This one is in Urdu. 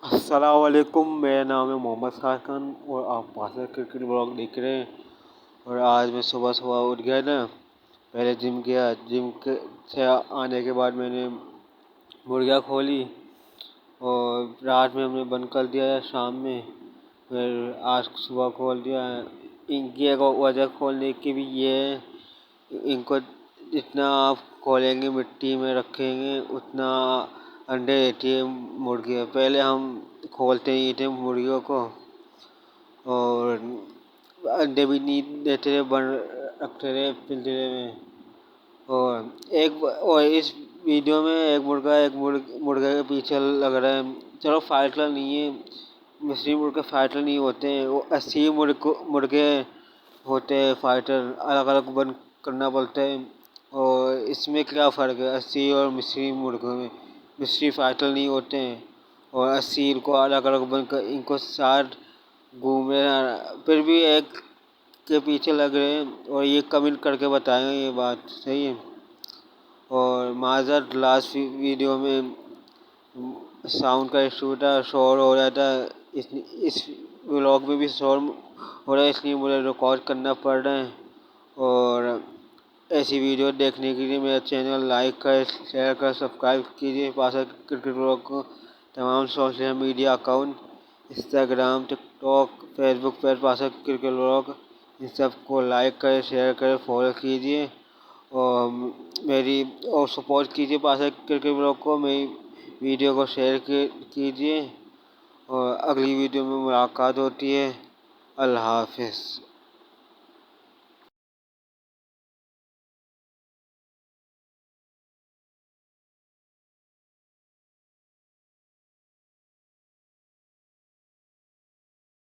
السلام علیکم، میرا نام ہے محمد خان خان اور آپ پاسا کرکٹ بلاگ دیکھ رہے ہیں۔ اور آج میں صبح اٹھ گیا نا، پہلے جم گیا، سے آنے کے بعد میں نے مرغیاں کھولی اور رات میں ہم نے بند کر دیا ہے شام میں، پھر آج صبح کھول دیا ہے۔ ان کی ایک وجہ کھولنے کی بھی یہ ہے، ان کو جتنا آپ کھولیں گے مٹی میں رکھیں گے اتنا انڈے دیتی ہے مرغیاں۔ پہلے ہم کھولتے ہی تھے مرغیوں کو اور انڈے بھی نہیں دیتے تھے، بند رکھتے تھے پنجرے میں۔ اور اس ویڈیو میں ایک مرغے کے پیچھے لگ رہا ہے۔ چلو فائٹر نہیں ہے، مصری مرغے فائٹر نہیں ہوتے ہیں، وہ 80 مرغے ہوتے ہیں فائٹر، الگ الگ بند کرنا پڑتا ہے۔ اور اس میں کیا فرق ہے 80 اور مصری مرغوں میں؟ مصری فائٹر نہیں ہوتے ہیں اور 80 کو الگ الگ بند کر ان کو ساتھ گھوم رہے ہیں، پھر بھی ایک کے پیچھے لگ رہے ہیں۔ اور یہ کمنٹ کر کے بتائیں گے یہ بات صحیح ہے۔ اور معذرت، لاسٹ ویڈیو میں ساؤنڈ کا ایشو تھا، شور ہو رہا تھا، اس ولاگ میں بھی شور ہو رہا ہے، اس لیے مجھے ریکارڈ کرنا پڑ رہا ہے۔ اور ایسی ویڈیو دیکھنے کے لیے میرا چینل لائک کریں، شیئر کریں، سبسکرائب کیجیے پاسا کرکٹ بلاگ کو۔ تمام سوشل میڈیا اکاؤنٹ انسٹاگرام، ٹک ٹاک، فیس بک پر پاسا کرکٹ بلاگ، ان سب کو لائک کریں، شیئر کریں، فالو کیجیے اور سپورٹ کیجیے پاسا کرکٹ بلاگ کو۔ میری ویڈیو کو شیئر کیجیے اور اگلی ویڈیو میں ملاقات ہوتی ہے۔ اللہ حافظ۔